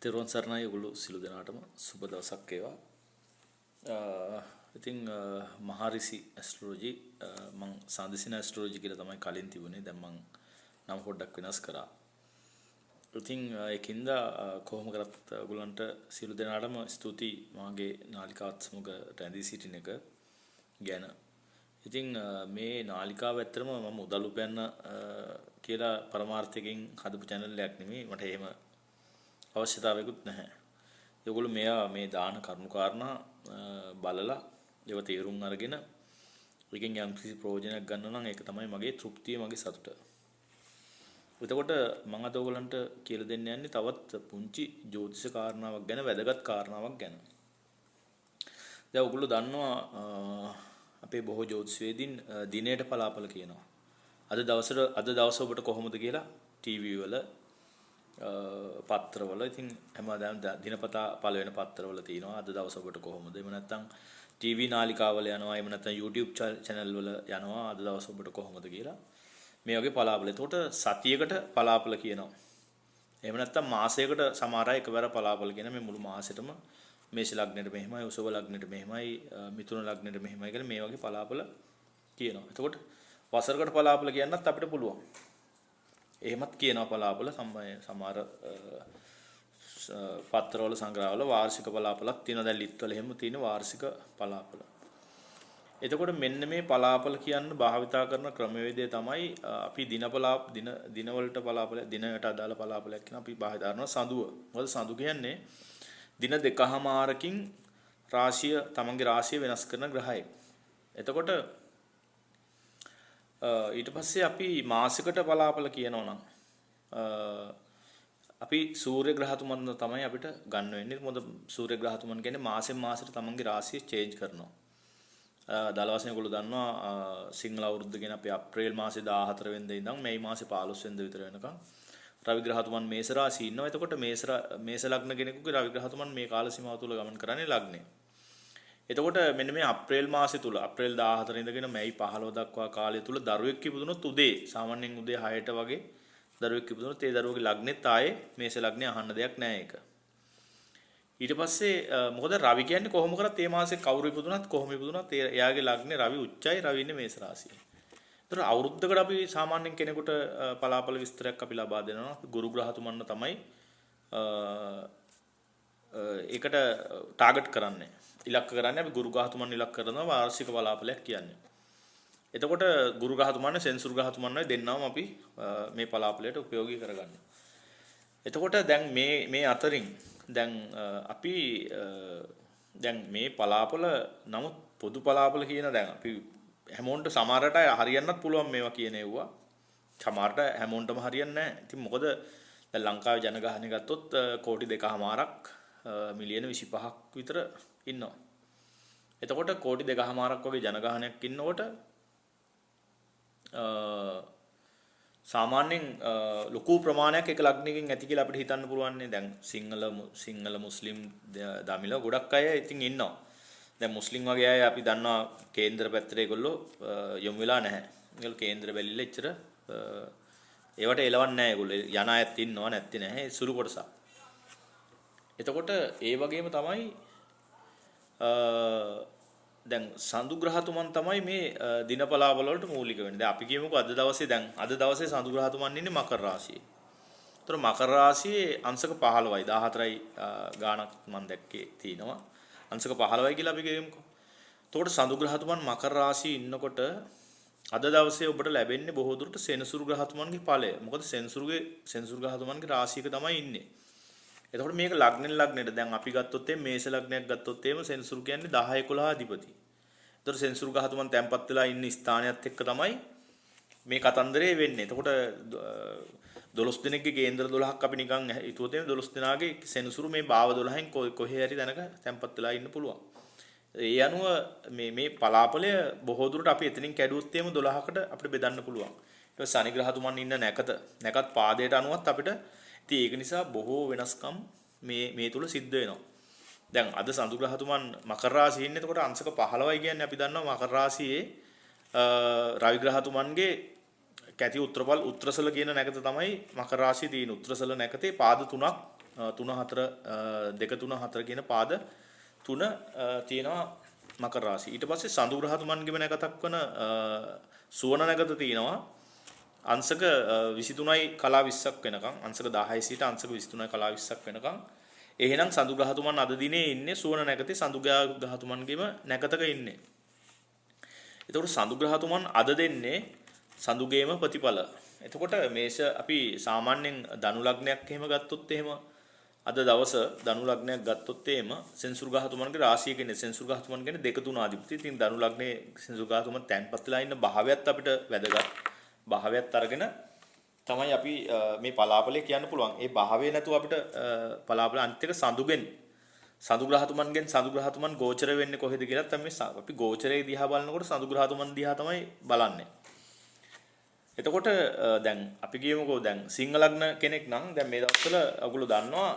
තෙරුවන් සරණයි ඔයගොල්ලෝ සිළු දෙනාටම සුබ දවසක් වේවා. ඉතින් මහරිසි ඇස්ට්‍රොලොජි මම සාන්දිසින ඇස්ට්‍රොලොජි කියලා තමයි කලින් තිබුණේ. දැන් මම නම පොඩ්ඩක් වෙනස් කරා. ඉතින් ඒකින්ද කොහොම කරත් ඔයගොල්ලන්ට සිළු දෙනාටම ස්තුතියි මාගේ නාලිකාවත් සමග රැඳී සිටින එක ගැන. ඉතින් මේ නාලිකාව ඇත්තටම මම උදල් උපයන්න කියලා පරමාර්ථයකින් හදපු channel එකක් නෙමෙයි. මට එහෙම අවශ්‍යතාවයකුත් නැහැ. ඒගොල්ලෝ මේ දාන කරුණු කාරණා බලලා ඒව තේරුම් අරගෙන එකෙන් යම් කිසි ප්‍රයෝජනයක් ගන්න නම් ඒක තමයි මගේ තෘප්තිය, මගේ සතුට. එතකොට මම අද ඔයගලන්ට කියලා දෙන්න යන්නේ තවත් පුංචි ජ්‍යොතිෂ කාරණාවක් ගැන, වැදගත් කාරණාවක් ගැන. දැන් ඔයගොල්ලෝ දන්නවා අපේ බොහෝ ජ්‍යොතිෂවේදීන් දිනේට පලාපල කියනවා. අද දවස ඔබට කොහොමද කියලා ටීවී වල පත්‍රවල ඉතින් හැමදාම දිනපතා පළවෙනි පත්‍රවල තියෙනවා අද දවස ඔබට කොහොමද. එහෙම නැත්නම් ටීවී නාලිකාවල යනවා, එහෙම නැත්නම් YouTube channel වල යනවා අද දවස ඔබට කොහොමද කියලා. මේ වගේ පලාපල. එතකොට සතියකට පලාපල කියනවා. එහෙම නැත්නම් මාසයකට සමහර අය එකවර පලාපල කියන මේ මුළු මාසෙටම මේෂ ලග්නෙට මෙහෙමයි, වෘෂභ ලග්නෙට මෙහෙමයි, මිථුන ලග්නෙට මෙහෙමයි කියලා මේ වගේ පලාපල කියනවා. එතකොට වසරකට පලාපල කියන්නත් අපිට පුළුවන්. එහෙමත් කියනවා පලාපල සමහර පත්‍රවල සංග්‍රහවල වාර්ෂික පලාපලක් තියෙනවා. දැන් ලිත්වල එහෙම තියෙන වාර්ෂික පලාපල. එතකොට මෙන්න මේ පලාපල කියන්න භාවිතා කරන ක්‍රමවේදය තමයි අපි දිනවලට පලාපල දිනයට අදාළ පලාපලයක් කියන අපි භාවිතා කරන සඳුව. මොකද සඳු කියන්නේ දින දෙකමාරකින් තමන්ගේ රාශිය වෙනස් කරන ග්‍රහයෙක්. එතකොට ඊට පස්සේ අපි මාසිකට පලාපල කියනවා නම් අපි සූර්ය ග්‍රහතුමන් තමයි අපිට ගන්න වෙන්නේ. මොකද සූර්ය ග්‍රහතුමන් කියන්නේ මාසෙන් මාසෙට තමන්ගේ රාශිය චේන්ජ් කරනවා. දල වශයෙන් ඔයගොල්ලෝ දන්නවා සිංහල අවුරුද්ද කියන අපි අප්‍රේල් මාසේ 14 වෙනිදා ඉඳන් මේ මාසේ 15 වෙනිදා විතර වෙනකම් රවි ග්‍රහතුමන් මේෂ රාශියේ ඉන්නවා. එතකොට මේෂ ලග්න කෙනෙකුගේ රවි ග්‍රහතුමන් මේ කාල සීමාව තුල ගමන් කරන්නේ ලග්නේ. එතකොට මෙන්න මේ අප්‍රේල් මාසය තුල අප්‍රේල් 14 ඉඳගෙන මැයි 15 දක්වා කාලය තුල දරුවෙක් ඉපදුනොත් උදේ සාමාන්‍යයෙන් උදේ 6ට වගේ දරුවෙක් ඉපදුනොත් ඒ දරුවගේ ලග්නෙත් ආයේ මේෂ ලග්නේ අහන්න දෙයක් නැහැ ඒක. ඊට පස්සේ මොකද රවි කියන්නේ කොහොම කරත් මේ මාසේ කවුරු ඉපදුනත් කොහොම ඉපදුනත් එයාගේ ලග්නේ රවි උච්චයි, රවි ඉන්නේ මේෂ රාශියේ. ඒතර අවුරුද්දකට අපි සාමාන්‍යයෙන් කෙනෙකුට පලාපල විස්තරයක් අපි ලබා දෙනවා. ගුරු ග්‍රහතුමන්ව තමයි ඒකට ටාගට් කරන්නේ. ඉලක්ක කරන්නේ අපි ගුරු ග්‍රහතුමන් ඉලක්ක කරනවා වාර්ෂික පලාපලයක් කියන්නේ. එතකොට ගුරු ග්‍රහතුමන් සෙන්සුරු ග්‍රහතුමන් දෙන්නම අපි මේ පලාපලයට ප්‍රයෝගී කරගන්නවා. එතකොට දැන් මේ අතරින් දැන් අපි දැන් මේ පලාපල නමුත් පොදු පලාපල කියන දැන් අපි හැමෝන්ට සමහරට හරියන්නත් පුළුවන් මේවා කියන ඒවා. සමහරට හැමෝන්ටම හරියන්නේ නැහැ. ඉතින් මොකද දැන් ලංකාවේ ජනගහනය ගත්තොත් කෝටි 2.5ක් මිලියන 25ක් විතර ඉන්නවා. එතකොට කෝටි 2.5ක් වගේ ජනගහනයක් ඉන්නකොට සාමාන්‍යයෙන් ලොකු ප්‍රමාණයක් එක ලග්නයකින් ඇති කියලා අපිට හිතන්න පුළුවන් නේ. දැන් සිංහල මුස්ලිම් දමිල ගොඩක් අය ඉතින් ඉන්නවා. දැන් මුස්ලිම් වගේ අය අපි දන්නවා කේන්දර පැත්තට ඒගොල්ලෝ යොමු වෙලා නැහැ. ඒගොල්ලෝ කේන්දර බැලිලා එච්චර ඒවට එලවන්නේ නැහැ. ඒගොල්ලෝ යන අයත් ඉන්නවා නැත්තේ නැහැ. සුළු කොටසක්. එතකොට ඒ වගේම තමයි දැන් සඳු ග්‍රහතුමන් තමයි මේ දිනපලාවල වලට මූලික වෙන්නේ. දැන් අපි කියමුකෝ අද දවසේ සඳු ග්‍රහතුමන් ඉන්නේ මකර රාශියේ. ඒතර මකර රාශියේ අංශක 15යි 14යි ගාණක් මම දැක්කේ තියෙනවා. අංශක 15යි කියලා අපි කියමුකෝ. එතකොට සඳු ග්‍රහතුමන් මකර රාශියේ ඉන්නකොට අද දවසේ ඔබට ලැබෙන්නේ බොහෝ දුරට සෙනසුරු ග්‍රහතුමන්ගේ ඵලය. මොකද සෙනසුරු ග්‍රහතුමන්ගේ රාශියක තමයි ඉන්නේ. එතකොට මේක ලග්නෙට දැන් අපි ගත්තොත් මේෂ ලග්නයක් ගත්තොත් එහෙම සෙන්සුරු කියන්නේ 10 11 අධිපති. එතකොට සෙන්සුරු ගහතුමන් තැම්පත් වෙලා ඉන්න ස්ථානයත් එක්ක තමයි මේ කතන්දරේ වෙන්නේ. එතකොට 12 දිනකගේ කේන්ද්‍ර 12ක් අපි නිකන් හිතුවොත් එහෙම 12 දිනාගේ සෙන්සුරු මේ භාව 12න් කොහේ හරි දැනක තැම්පත් වෙලා ඉන්න පුළුවන්. ඒ අනුව මේ පලාපලය බොහෝ දුරට අපි එතනින් කැඩුවොත් එහෙම 12කට අපිට බෙදන්න පුළුවන්. ඊට පස්සේ ශනි ග්‍රහතුමන් ඉන්න නැකත් පාදයට අනුවත් අපිට ඉතින් ඒක නිසා බොහෝ වෙනස්කම් මේ තුල සිද්ධ වෙනවා. දැන් අද සඳු ග්‍රහතුමන් මකර රාශියේ ඉන්නේ. එතකොට අංශක 15යි කියන්නේ අපි දන්නවා මකර රාශියේ රවි ග්‍රහතුමන්ගේ කැටි උත්තරසල කියන නැකත තමයි මකර රාශියේ තියෙන. උත්තරසල නැකතේ පාද 3ක් 3 4 2 3 4 කියන පාද 3 තියෙනවා මකර රාශිය. ඊට පස්සේ සඳු ග්‍රහතුමන්ගේම නැකතක් වන සුවන නැකත තියෙනවා අංශක 23යි කලා 20ක් වෙනකම් අංශක 10යි සිට අංශක 23යි කලා 20ක් වෙනකම්. එහෙනම් සඳු ග්‍රහතුමන් අද දිනේ ඉන්නේ සුවන නැකතේ සඳු ග්‍රහතුමන්ගේම නැකතක ඉන්නේ. එතකොට සඳු ග්‍රහතුමන් අද දෙන්නේ සඳුගේම ප්‍රතිඵල. එතකොට මේෂ අපි සාමාන්‍යයෙන් ධනු ලග්නයක් එහෙම ගත්තොත් එහෙම අද දවස ධනු ලග්නයක් ගත්තොත් එහෙම සෙන්සුරු ග්‍රහතුමන්ගේ රාශිය කියන්නේ සෙන්සුරු ග්‍රහතුමන් කියන්නේ 2 3 ආධිපති. ඉතින් ධනු ලග්නේ සෙන්සුරු ග්‍රහතුමන් තැන්පත් වෙලා ඉන්න භාවයත් අපිට වැදගත්. භාවයත් අරගෙන තමයි අපි මේ පලාපලය කියන්න පුළුවන්. ඒ භාවය නැතුව අපිට පලාපල අනිත් එක සඳුගෙන් සඳු ග්‍රහතුමන්ගෙන් සඳු ග්‍රහතුමන් ගෝචර වෙන්නේ කොහෙද කියලා තමයි අපි ගෝචරයේ දිහා බලනකොට සඳු ග්‍රහතුමන් දිහා තමයි බලන්නේ. එතකොට දැන් අපි කියමුකෝ දැන් සිංහ ලග්න කෙනෙක් නම් දැන් මේ දවස්වල ඔයගොල්ලෝ දන්නවා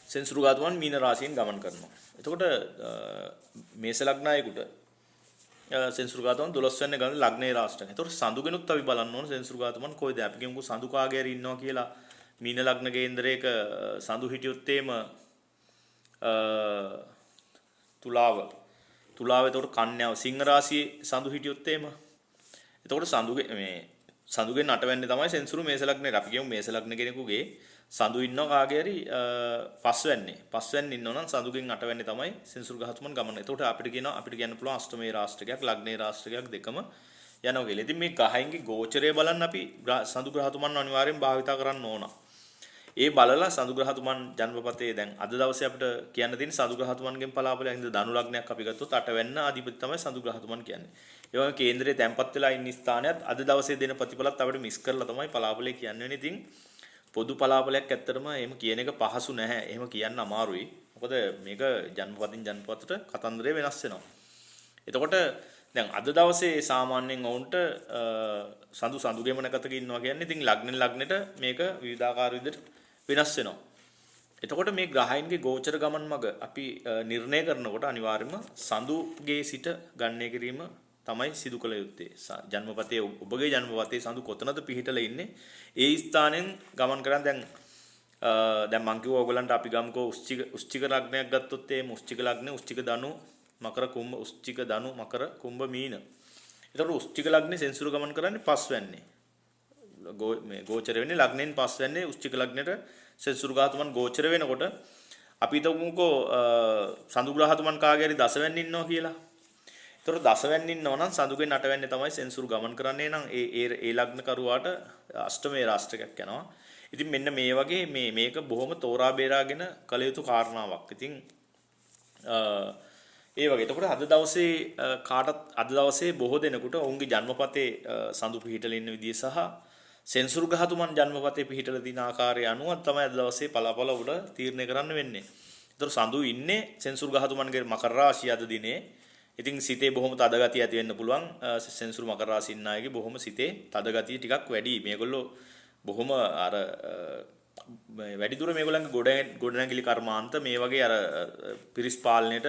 සෙන්සුරු ග්‍රහතුමන් මීන රාශියෙන් ගමන් කරනවා. එතකොට මේෂ ලග්නයෙකුට සෙන්සුරු ග්‍රහතුමන් 12 වෙනි ගමන ලග්නේ රාශියට. එතකොට සඳුගෙනුත් අපි බලන්න ඕන සෙන්සුරු ග්‍රහතුමන් කොයිද? අපි කියමුකෝ සඳු කාගේ හරි ඉන්නවා කියලා මීන ලග්න කේන්දරයක සඳු හිටියොත් එම තුලාව එතකොට කන්‍යාව සිංහ රාශියේ සඳු හිටියොත් එම එතකොට සඳුගෙන් 8 වෙන්නේ තමයි සෙන්සුරු මේෂ ලග්නේ. අපි කියමු මේෂ ලග්න කෙනෙකුගේ සඳු ඉන්නවා කාගේ හරි 5 වෙන්නේ. 5 වෙන්නේ ඉන්නෝ නම් සඳුගෙන් 8 වෙන්නේ තමයි සෙන්සුරු ග්‍රහතුමන් ගමන. එතකොට අපිට කියන්න පුළුවන් අෂ්ටමේ රාශියක් ලග්නේ රාශියක් දෙකම යනවා කියලා. ඉතින් මේ ග්‍රහයන්ගේ ගෝචරය බලන්න අපි සඳු ග්‍රහතුමන් අනිවාර්යෙන් භාවිතා කරන්න ඕන. ඒ බලලා සඳු ග්‍රහතුමන් ජන්මපතේ දැන් අද දවසේ අපිට කියන්න තියෙන සඳු ග්‍රහතුමන්ගෙන් පලාපලයක් ඉඳ ධනු ලග්නයක් අපි ගත්තොත් 8 වෙන්න අධිපති තමයි සඳු ග්‍රහතුමන් කියන්නේ. ඒ වගේම කේන්දරයේ තැන්පත් වෙලා ඉන්න ස්ථානයත් අද දවසේ දෙන ප්‍රතිඵලත් අපිට මිස් කරලා තමයි පලාපලේ කියන්නේ. ඉතින් පොදු පලාපලයක් ඇත්තටම එහෙම කියන එක පහසු නැහැ. එහෙම කියන්න අමාරුයි. මොකද මේක ජන්මපතින් ජන්මපතට කතන්දරය වෙනස් වෙනවා. එතකොට දැන් අද දවසේ සාමාන්‍යයෙන් වුන්ට සඳුගේම නැකතක ඉන්නවා කියන්නේ ඉතින් ලග්නෙන් ලග්නෙට මේක විවිධාකාර විදිහට වෙනස් වෙනවා. එතකොට මේ ග්‍රහයන්ගේ ගෝචර ගමන් මඟ අපි නිර්ණය කරනකොට අනිවාර්යයෙන්ම සඳුගේ සිට ගණනය කිරීම තමයි සිදු කළ යුත්තේ. ජන්මපතේ ඔබගේ ජන්මපතේ සඳු කොතනද පිහිටලා ඉන්නේ? ඒ ස්ථානෙන් ගමන් කරන් දැන් මං කිව්වා ඔයගලන්ට අපි ගමුකෝ උස්චික ලග්නයක් ගත්තොත් ඒ උස්චික ලග්නේ උස්චික ධනු මකර කුම්භ උස්චික ධනු මකර කුම්භ මීන. එතකොට උස්චික ලග්නේ සෙන්සුරු ගමන් කරන්නේ 5 වෙන්නේ. මේ ගෝචර වෙන්නේ ලග්නෙන් 5 වෙන්නේ උස්චික ලග්නෙට සෙන්සුරු ග්‍රහතුමන් ගෝචර වෙනකොට අපි හිතමුකෝ සඳු ග්‍රහතුමන් කාගේ හරි 10 වෙන්නේ ඉන්නවා කියලා. එතකොට 10 වෙන්නේ ඉන්නවා නම් සඳුගෙන් 8 වෙන්නේ තමයි සෙන්සුරු ගමන් කරන්නේ නම් ඒ ලග්න කරුවාට අෂ්ටමේ රාශියක් යනවා. ඉතින් මෙන්න මේ වගේ මේක බොහොම තෝරා බේරාගෙන කළ යුතු කාරණාවක්. ඉතින් ඒ වගේ. එතකොට අද දවසේ බොහෝ දෙනෙකුට ඔවුන්ගේ ජන්මපතේ සඳු පිහිටලා ඉන්න විදිය සහ සෙන්සුරු ග්‍රහතුමන් ජන්මපතේ පිහිටලා තියෙන ආකාරය අනුව තමයි අද දවසේ පලාපල උඩ තීරණය කරන්න වෙන්නේ. ඒතර සඳු ඉන්නේ සෙන්සුරු ග්‍රහතුමන්ගේ මකර රාශිය අද දිනේ. ඉතින් සිතේ බොහොම තද ගතිය ඇති වෙන්න පුළුවන්. සෙන්සුරු මකර රාශිය ඉන්න අයගේ බොහොම සිතේ තද ගතිය ටිකක් වැඩි. මේගොල්ලෝ බොහොම අර වැඩිදුර මේගොල්ලන්ගේ ගොඩනැගිලි කර්මාන්ත මේ වගේ අර පිරිස් පාලනයට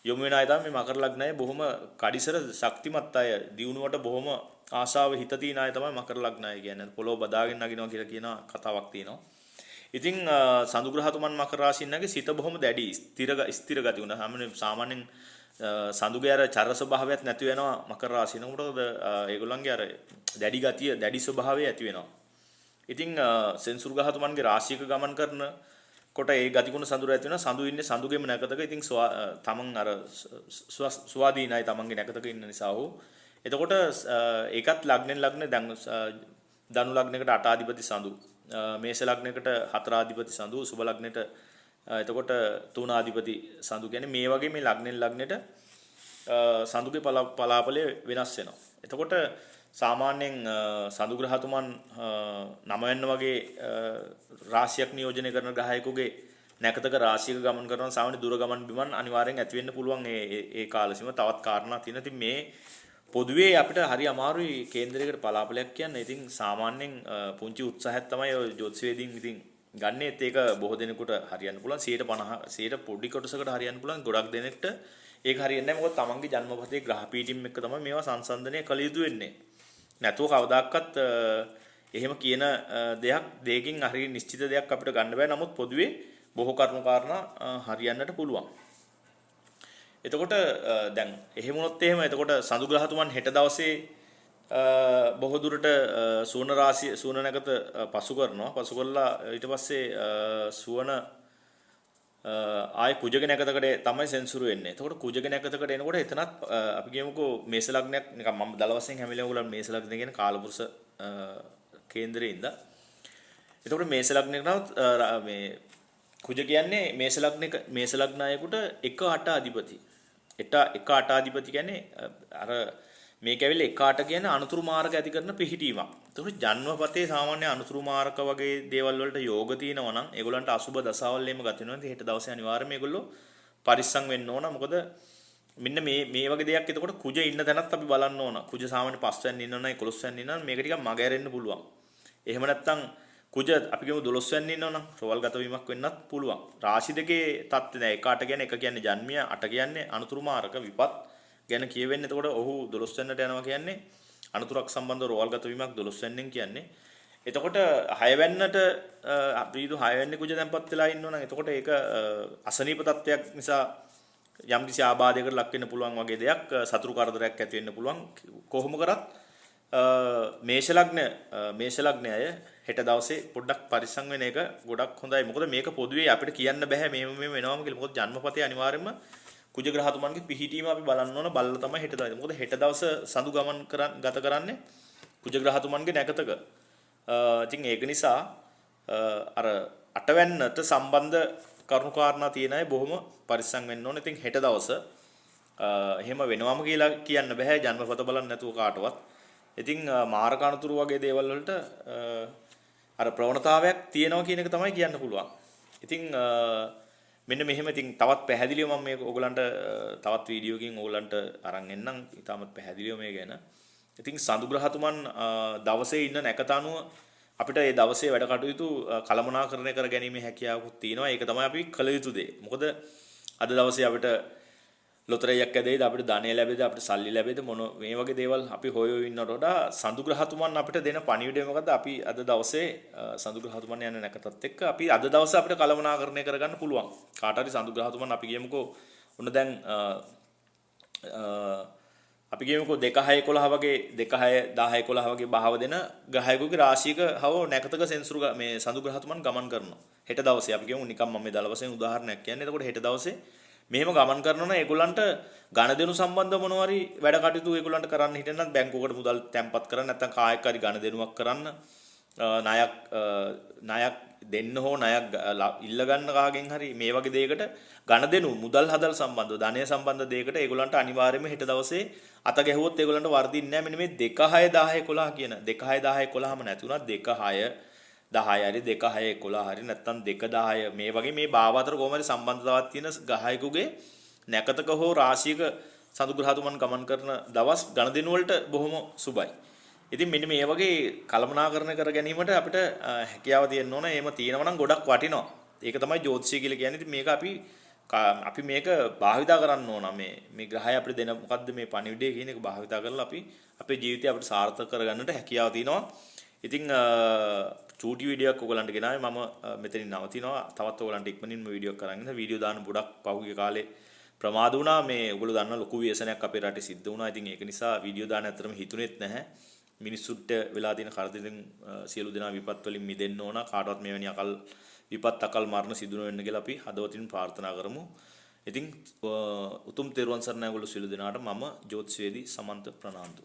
යොමු වෙන අය තමයි මේ මකර ලග්නයේ බොහොම කඩිසර ශක්තිමත් අය දියුණුවට බොහොම ආශාව හිත තියෙන අය තමයි මකර ලග්නය කියන්නේ. පොළොව බදාගෙන නගිනවා කියලා කියන කතාවක් තියෙනවා. ඉතින් සඳු ග්‍රහතුමන් මකර රාශියන්ගේ සිත බොහොම දැඩි ස්ථිර ගති උනා. සාමාන්‍යයෙන් සඳුගේ අර චර ස්වභාවයක් නැති වෙනවා මකර රාශියන. මොකද ඒගොල්ලන්ගේ අර දැඩි ගතිය දැඩි ස්වභාවය ඇති වෙනවා. ඉතින් සෙන්සුරු ග්‍රහතුමන්ගේ රාශියක ගමන් කරන කොට ඒ ගතිගුණ සඳුර ඇති වෙනවා. සඳු ඉන්නේ සඳුගේම නැකතක. ඉතින් තමන් අර ස්වාධීනයි තමන්ගේ නැකතක ඉන්න නිසා හෝ. එතකොට ඒකත් ලග්නෙන් ලග්න දැන් ධනු ලග්නයකට 8 ආධිපති සඳු. මේෂ ලග්නයකට 4 ආධිපති සඳු. සුබ ලග්නෙට එතකොට 3 ආධිපති සඳු කියන්නේ මේ වගේ මේ ලග්නෙන් ලග්නෙට සඳුගේ පලාපලය වෙනස් වෙනවා. එතකොට සාමාන්‍යයෙන් සඳු ග්‍රහතුමන් 9 වෙන්න වගේ රාශියක් නියෝජනය කරන ග්‍රහයෙකුගේ නැකතක රාශියක ගමන් කරන සාමාන්‍ය දුර ගමන් බිමන් අනිවාර්යෙන් ඇති වෙන්න පුළුවන් ඒ කාලෙසිම තවත් කාරණා තියෙනවා. ඉතින් මේ පොදුවේ අපිට හරි අමාරුයි කේන්දරයකට පලාපලයක් කියන්න. ඉතින් සාමාන්‍යයෙන් පුංචි උත්සාහයක් තමයි ඔය ජ්‍යොතිෂවේදීන් ඉතින් ගන්නෙත් ඒක බොහෝ දෙනෙකුට හරියන්න පුළුවන් 150 පොඩි කොටසකට හරියන්න පුළුවන්. ගොඩක් දෙනෙක්ට ඒක හරියන්නේ නැහැ. මොකද තමන්ගේ ජන්මපතේ ග්‍රහ පීඨින් එක්ක තමයි මේවා සංසන්දනය කළ යුතු වෙන්නේ. නැතුව කවදාකවත් එහෙම කියන දෙයක් දෙයකින් හරි නිශ්චිත දෙයක් අපිට ගන්න බෑ. නමුත් පොදුවේ බොහෝ කරුණු කාරණා හරියන්නට පුළුවන්. එතකොට දැන් එහෙම වුණොත් එහෙම එතකොට සඳු ග්‍රහතුමන් හෙට දවසේ බොහෝ දුරට සූර්ණ රාශිය සූර්ණ නැගත පසු කරනවා. පසු කළා ඊට පස්සේ සුවන ආයි කුජක නැකතකට තමයි සෙන්සුරු වෙන්නේ. එතකොට කුජක නැකතකට එනකොට එතනත් අපි කියමුකෝ මේස ලග්නයක් නිකන් මම දල වශයෙන් හැම වෙලාවෙම උගලන් මේස ලග්න කියන කාලපුරුෂ කේන්දරේ ඉඳලා. එතකොට මේස ලග්නයකනොත් මේ කුජ කියන්නේ මේස ලග්නායකට 1/8 අධිපති. 1/8 අධිපති කියන්නේ අර මේක ඇවිල්ලා 1/8 කියන්නේ අනුතුරු මාර්ග ඇති කරන පිහිටීමක්. එතකොට ජන්මපතේ සාමාන්‍ය අනුතුරු මාර්ග වගේ දේවල් වලට යෝග තියෙනවා නම් ඒගොල්ලන්ට අසුබ දසාවල් එහෙම ගත වෙනවා. ඉතින් හෙට දවසේ අනිවාර්යයෙන්ම ඒගොල්ලෝ පරිස්සම් වෙන්න ඕන. මොකද මෙන්න මේ වගේ දෙයක් එතකොට කුජ ඉන්න තැනත් අපි බලන්න ඕන. කුජ සාමාන්‍ය 5 වෙනි ඉන්නවනම් 11 වෙනි ඉන්නවනම් මේක ටිකක් මග ඇරෙන්න පුළුවන්. එහෙම නැත්නම් කුජ අපි කියමු 12 වෙනි ඉන්නවනම් රෝවල් ගත වීමක් වෙන්නත් පුළුවන්. රාශි දෙකේ தත්ත්වය දැන් 1/8 කියන්නේ 1 කියන්නේ ජන්මිය 8 කියන්නේ අනුතුරු මාර්ග විපත් ගැන කියවෙන්නේ. එතකොට ඔහු 12 වෙනිට යනවා කියන්නේ අනුතුරක් සම්බන්ධව රෝවල් ගත වීමක් 12 වෙනින් කියන්නේ. එතකොට 6 වෙනිට අපිදු 6 වෙනි කුජ තැන්පත් වෙලා ඉන්නවනම් එතකොට ඒක අසනීප තත්ත්වයක් නිසා යම්කිසි ආබාධයකට ලක් වෙන්න පුළුවන් වගේ දෙයක් සතුරු කරදරයක් ඇති වෙන්න පුළුවන්. කොහොම කරත් මේෂ ලග්නය හෙට දවසේ පොඩ්ඩක් පරිස්සම් වෙන එක ගොඩක් හොඳයි. මොකද මේක පොදුවේ අපිට කියන්න බෑ මෙහෙම වෙනවම කියලා. මොකද ජන්මපතේ අනිවාර්යයෙන්ම කුජ ග්‍රහතුමන්ගේ පිහිටීම අපි බලන්න ඕන. බලලා තමයි හෙට දවසේ. මොකද හෙට දවස සඳු ගමන් ගත කරන්නේ කුජ ග්‍රහතුමන්ගේ නැකතක. ඉතින් ඒක නිසා අර 8 වෙනිට සම්බන්ධ කරුණු කාරණා තියෙන අය බොහොම පරිස්සම් වෙන්න ඕනේ. ඉතින් හෙට දවස එහෙම වෙනවම කියලා කියන්න බෑ ජන්මපත බලන්න නැතුව කාටවත්. ඉතින් මාරක අනුතුරු වගේ දේවල් වලට අර ප්‍රවණතාවයක් තියෙනවා කියන එක තමයි කියන්න පුළුවන්. ඉතින් මෙන්න මෙහෙම ඉතින් තවත් පැහැදිලිව මම මේක ඔයගලන්ට තවත් වීඩියෝකින් ඔයගලන්ට අරන් එන්නම්. ඊටමත් පැහැදිලිව මේ ගැන. ඉතින් සඳු ග්‍රහතුමන් දවසේ ඉන්න නැකත අනුව අපිට මේ දවසේ වැඩ කටයුතු කළමනාකරණය කර ගැනීමේ හැකියාවකුත් තියෙනවා. ඒක තමයි අපි කළ යුතු දේ. මොකද අද දවසේ අපිට ලොතරැයියක් ඇදෙයිද අපිට ධනය ලැබෙයිද අපිට සල්ලි ලැබෙයිද මොන මේ වගේ දේවල් අපි හොයෝ ඉන්නවට වඩා සඳු ග්‍රහතුමන් අපිට දෙන පණිවිඩය මොකද්ද? අපි අද දවසේ සඳු ග්‍රහතුමන් යන නැකතත් එක්ක අපි අද දවසේ අපිට කළමනාකරණය කරගන්න පුළුවන්. කාට හරි සඳු ග්‍රහතුමන් අපි කියමුකෝ ඔන්න දැන් අපි කියමුකෝ 2-6-11 වගේ 2-6-10-11 වගේ භාව දෙන ග්‍රහයෙකුගේ රාශියක හව නැකතක සෙන්සුරු මේ සඳු ග්‍රහතුමන් ගමන් කරනවා. හෙට දවසේ අපි කියමු නිකම් මම මේ දල වශයෙන් උදාහරණයක් කියන්නේ. එතකොට හෙට දවසේ මෙහෙම ගමන් කරනවා ඒගොල්ලන්ට ගණදෙනු සම්බන්ධ මොනවාරි වැඩ කටයුතු ඒගොල්ලන්ට කරන්න හිටෙන්නත් බැංකුවකට මුදල් තැන්පත් කරන්න නැත්නම් කායක් හරි ගණදෙනුවක් කරන්න ණයක් දෙන්න හෝ ණයක් ඉල්ල ගන්න කාගෙන් හරි මේ වගේ දෙයකට ගණදෙනු මුදල් හදල් සම්බන්ධව ධනය සම්බන්ධ දෙයකට ඒගොල්ලන්ට අනිවාර්යයෙන්ම හෙට දවසේ අත ගැහුවොත් ඒගොල්ලන්ට වර්ධින්නේ නැහැ. මෙන්න මේ 2-6-10-11 කියන 2-6-10-11ම නැති වුණා 2-6-10 හරි 2-6-11 හරි නැත්නම් 2-10 මේ වගේ මේ භාව අතර කොහොමද සම්බන්ධතාවක් තියෙන ගහයෙකුගේ නැකතක හෝ රාශියක සඳු ග්‍රහතුමන් ගමන් කරන දවස් ගණදින වලට බොහොම සුබයි. ඉතින් මෙන්න මේ වගේ කළමනාකරණය කර ගැනීමට අපිට හැකියාව තියෙන්න ඕන. එහෙම තියෙනවා නම් ගොඩක් වටිනවා. ඒක තමයි ජ්‍යොතිෂය කියලා කියන්නේ. ඉතින් මේක අපි මේක භාවිතා කරන්න ඕන. මේ ග්‍රහය අපිට දෙන මොකද්ද මේ පණිවිඩය කියන එක භාවිතා කරලා අපි අපේ ජීවිතය අපිට සාර්ථක කරගන්නට හැකියාව තියෙනවා. ඉතින් චූටි වීඩියෝ එකක් ඔයගලන්ට ගෙනාවේ මම මෙතනින් නවතිනවා. තවත් ඔයගලන්ට ඉක්මනින්ම වීඩියෝ එකක් අරන් වීඩියෝ දාන්න ගොඩක් පහුගිය කාලේ ප්‍රමාද වුණා. මේ ඔයගොල්ලෝ දන්න ලොකු ව්‍යසනයක් අපේ රටේ සිද්ධ වුණා. ඉතින් ඒක නිසා වීඩියෝ දාන්න ඇත්තටම හිතුනේත් නැහැ. මිනිස්සුන්ට වෙලා තියෙන කරදරෙන් සියලු දෙනා විපත් වලින් මිදෙන්න ඕන. කාටවත් මෙවැනි විපත් අකල් මරණ සිදු නොවෙන්න කියලා අපි හදවතින් ප්‍රාර්ථනා කරමු. ඉතින් උතුම් තෙරුවන් සරණයි ඔයගොල්ලෝ සියලු දෙනාට මම ජ්‍යොතිෂවේදී සමන්ත ප්‍රනාන්දු.